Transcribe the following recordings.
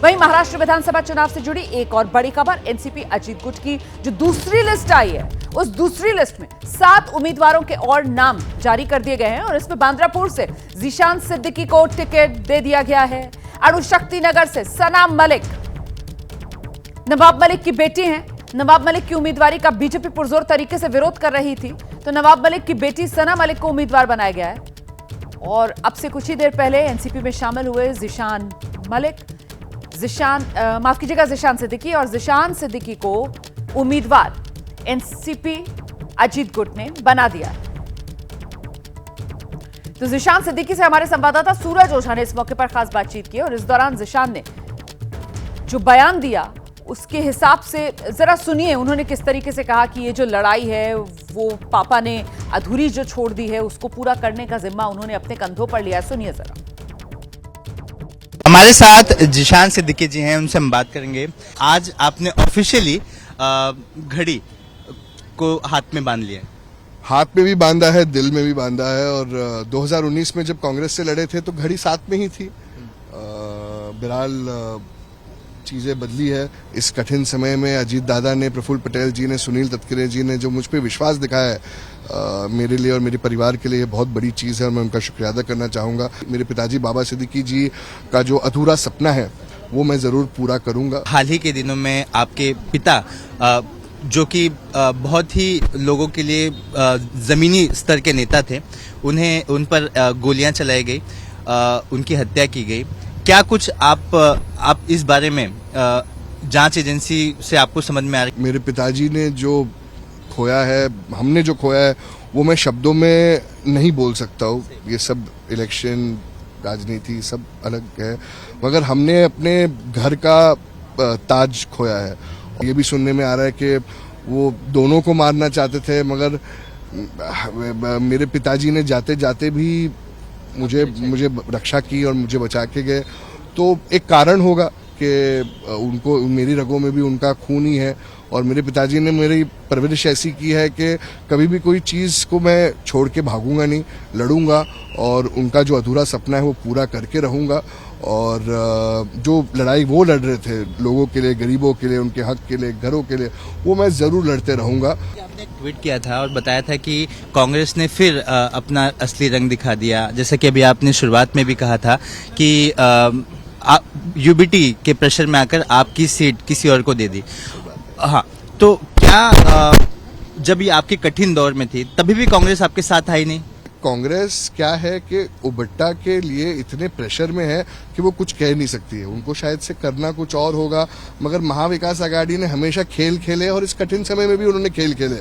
वहीं महाराष्ट्र विधानसभा चुनाव से जुड़ी एक और बड़ी खबर, एनसीपी अजीत गुट की जो दूसरी लिस्ट आई है, उस दूसरी लिस्ट में 7 उम्मीदवारों के और नाम जारी कर दिए गए हैं और इसमें बांद्रापुर से जीशान सिद्दीकी को टिकट दे दिया गया है। अणुशक्ति नगर से सना मलिक, नवाब मलिक की बेटी हैं। नवाब मलिक की उम्मीदवारी का बीजेपी पुरजोर तरीके से विरोध कर रही थी, तो नवाब मलिक की बेटी सना मलिक को उम्मीदवार बनाया गया है। और अब से कुछ ही देर पहले एनसीपी में शामिल हुए जीशान सिद्दीकी और जीशान सिद्दीकी को उम्मीदवार एनसीपी अजीत गुट ने बना दिया। तो जीशान सिद्दीकी से हमारे संवाददाता सूरज ओझा ने इस मौके पर खास बातचीत की और इस दौरान जीशान ने जो बयान दिया उसके हिसाब से जरा सुनिए, उन्होंने किस तरीके से कहा कि ये जो लड़ाई है वो पापा ने अधूरी जो छोड़ दी है उसको पूरा करने का जिम्मा उन्होंने अपने कंधों पर लिया। सुनिए जरा। हमारे साथ जीशान सिद्दीकी जी हैं, उनसे हम बात करेंगे। आज आपने ऑफिशियली घड़ी को हाथ में बांध लिया है। हाथ में भी बांधा है, दिल में भी बांधा है। और 2019 में जब कांग्रेस से लड़े थे तो घड़ी साथ में ही थी। बहरहाल चीजें बदली है इस कठिन समय में। अजीत दादा ने, प्रफुल्ल पटेल जी ने, सुनील तटकरे जी ने जो मुझ पे विश्वास दिखाया है, मेरे लिए और मेरे परिवार के लिए बहुत बड़ी चीज है और मैं उनका शुक्रिया अदा करना चाहूंगा। मेरे पिताजी बाबा सिद्दीकी जी का जो अधूरा सपना है वो मैं जरूर पूरा करूंगा। हाल ही के दिनों में आपके पिता जो कि बहुत ही लोगों के लिए जमीनी स्तर के नेता थे, उन पर गोलियां चलाई गई, उनकी हत्या की गई। क्या कुछ आप इस बारे में जांच एजेंसी से आपको समझ में आ रही? मेरे पिताजी ने जो खोया है, हमने जो खोया है, वो मैं शब्दों में नहीं बोल सकता हूँ। ये सब इलेक्शन, राजनीति सब अलग है, मगर हमने अपने घर का ताज खोया है। ये भी सुनने में आ रहा है कि वो दोनों को मारना चाहते थे, मगर मेरे पिताजी ने जाते जाते भी मुझे रक्षा की और मुझे बचा के गए। तो एक कारण होगा कि उनको, मेरी रगों में भी उनका खून ही है। और मेरे पिताजी ने मेरी परवरिश ऐसी की है कि कभी भी कोई चीज़ को मैं छोड़ के भागूंगा नहीं, लड़ूंगा और उनका जो अधूरा सपना है वो पूरा करके रहूंगा। और जो लड़ाई वो लड़ रहे थे लोगों के लिए, गरीबों के लिए, उनके हक के लिए, घरों के लिए, वो मैं जरूर लड़ते रहूंगा। आपने ट्वीट किया था और बताया था कि कांग्रेस ने फिर अपना असली रंग दिखा दिया, जैसा कि अभी आपने शुरुआत में भी कहा था कि यूबीटी के प्रेशर में आकर आपकी सीट किसी और को दे दी। हाँ, तो क्या जब ये आपके कठिन दौर में थी तभी भी कांग्रेस आपके साथ आई नहीं? कांग्रेस क्या है कि उबट्टा के लिए इतने प्रेशर में है कि वो कुछ कह नहीं सकती है। उनको शायद से करना कुछ और होगा, मगर महाविकास आघाड़ी ने हमेशा खेल खेले और इस कठिन समय में भी उन्होंने खेल खेले।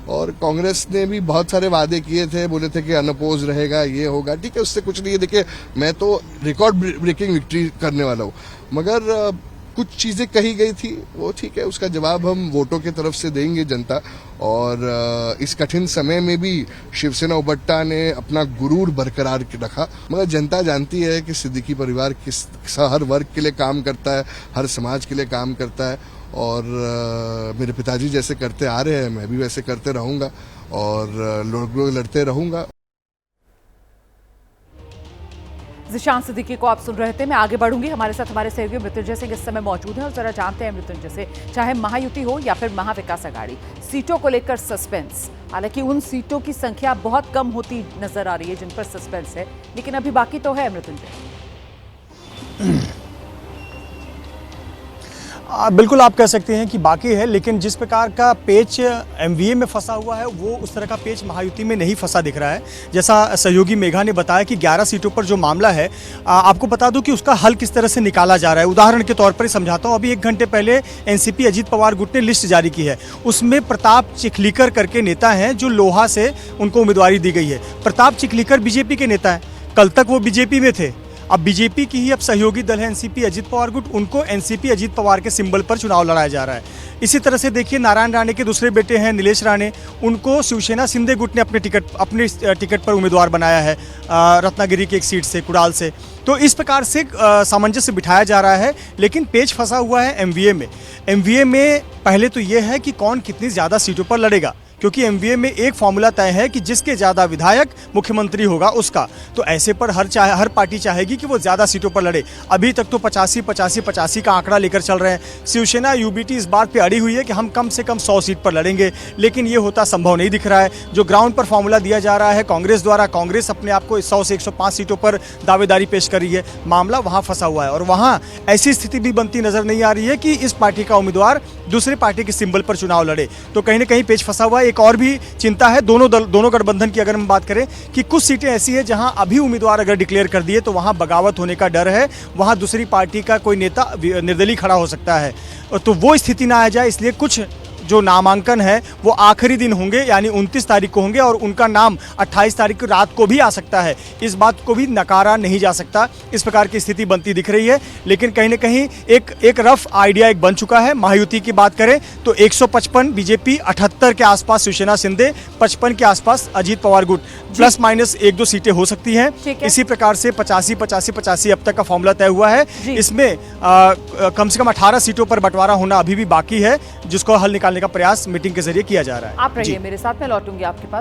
और कांग्रेस ने भी बहुत सारे वादे किए थे, बोले थे कि अनअपोज रहेगा, ये होगा। ठीक है, उससे कुछ नहीं है। देखिए, मैं तो रिकॉर्ड ब्रेकिंग विक्ट्री करने वाला हूँ, मगर कुछ चीजें कही गई थी, वो ठीक है, उसका जवाब हम वोटों की तरफ से देंगे जनता। और इस कठिन समय में भी शिवसेना उबट्टा ने अपना गुरूर बरकरार रखा। मगर जनता जानती है कि सिद्दीकी परिवार हर वर्ग के लिए काम करता है, हर समाज के लिए काम करता है। और मेरे पिताजी जैसे करते आ रहे हैं, मैं भी वैसे करते रहूंगा और लोग लड़ते रहूंगा। जीशान सिद्दीकी को आप सुन रहे थे। मैं आगे बढ़ूंगी, हमारे साथ हमारे सहयोगी मृत्युंजय सिंह इस समय मौजूद हैं और जरा जानते हैं मृत्युंजय से, चाहे महायुति हो या फिर महाविकास आघाड़ी, सीटों को लेकर सस्पेंस। हालांकि उन सीटों की संख्या बहुत कम होती नजर आ रही है जिन पर सस्पेंस है, लेकिन अभी बाकी तो है मृत्युंजय। बिल्कुल आप कह सकते हैं कि बाकी है, लेकिन जिस प्रकार का पेच एमवीए में फंसा हुआ है वो उस तरह का पेच महायुति में नहीं फंसा दिख रहा है। जैसा सहयोगी मेघा ने बताया कि 11 सीटों पर जो मामला है, आपको बता दूं कि उसका हल किस तरह से निकाला जा रहा है। उदाहरण के तौर पर समझाता हूं, अभी 1 घंटे पहले एनसीपी अजीत पवार गुट ने लिस्ट जारी की है। उसमें प्रताप चिखलीकर करके नेता हैं जो लोहा से उनको उम्मीदवारी दी गई है। प्रताप चिखलीकर बीजेपी के नेता हैं, कल तक वो बीजेपी में थे। अब बीजेपी की ही अब सहयोगी दल है एनसीपी अजीत पवार गुट, उनको एनसीपी अजीत पवार के सिंबल पर चुनाव लड़ाया जा रहा है। इसी तरह से देखिए, नारायण राणे के दूसरे बेटे हैं नीलेश राणे, उनको शिवसेना शिंदे गुट ने अपने टिकट पर उम्मीदवार बनाया है रत्नागिरी की एक सीट से, कुडाल से। तो इस प्रकार से सामंजस्य बिठाया जा रहा है, लेकिन पेच फंसा हुआ है एमवीए में। एमवीए में पहले तो ये है कि कौन कितनी ज़्यादा सीटों पर लड़ेगा, क्योंकि एमवीए में एक फॉर्मूला तय है कि जिसके ज़्यादा विधायक मुख्यमंत्री होगा उसका। तो ऐसे पर हर पार्टी चाहेगी कि वो ज़्यादा सीटों पर लड़े। अभी तक तो 85 का आंकड़ा लेकर चल रहे हैं। शिवसेना यूबीटी इस बात पे अड़ी हुई है कि हम कम से कम 100 सीट पर लड़ेंगे, लेकिन ये होता संभव नहीं दिख रहा है। जो ग्राउंड पर फॉर्मूला दिया जा रहा है कांग्रेस द्वारा, कांग्रेस अपने आप को 100 से 105 सीटों पर दावेदारी पेश कर रही है। मामला वहाँ फंसा हुआ है और वहाँ ऐसी स्थिति भी बनती नजर नहीं आ रही है कि इस पार्टी का उम्मीदवार दूसरे पार्टी के सिंबल पर चुनाव लड़े। तो कहीं ना कहीं पेच फंसा हुआ है। एक और भी चिंता है दोनों गठबंधन की, अगर हम बात करें कि कुछ सीटें ऐसी है जहां अभी उम्मीदवार अगर डिक्लेयर कर दिए तो वहां बगावत होने का डर है, वहां दूसरी पार्टी का कोई नेता निर्दलीय खड़ा हो सकता है। तो वो स्थिति ना आ जाए, इसलिए कुछ जो नामांकन है वो आखिरी दिन होंगे, यानी 29 तारीख को होंगे और उनका नाम 28 तारीख की रात को भी आ सकता है। इस बात को भी नकारा नहीं जा सकता। इस प्रकार की स्थिति बनती दिख रही है। लेकिन कहीं ना कहीं एक रफ आइडिया एक बन चुका है। महायुति की बात करें तो 155 बीजेपी, 78 के आसपास शिवसेना शिंदे, 55 के आसपास अजीत पवार गुट, प्लस माइनस 1-2 सीटें हो सकती हैं। इसी प्रकार से 85 अब तक का फॉर्मूला तय हुआ है। इसमें कम से कम 18 सीटों पर बंटवारा होना अभी भी बाकी है, जिसको हल निकालने का प्रयास मीटिंग के जरिए किया जा रहा है। आप रहिए मेरे साथ, मैं लौटूंगी आपके पास।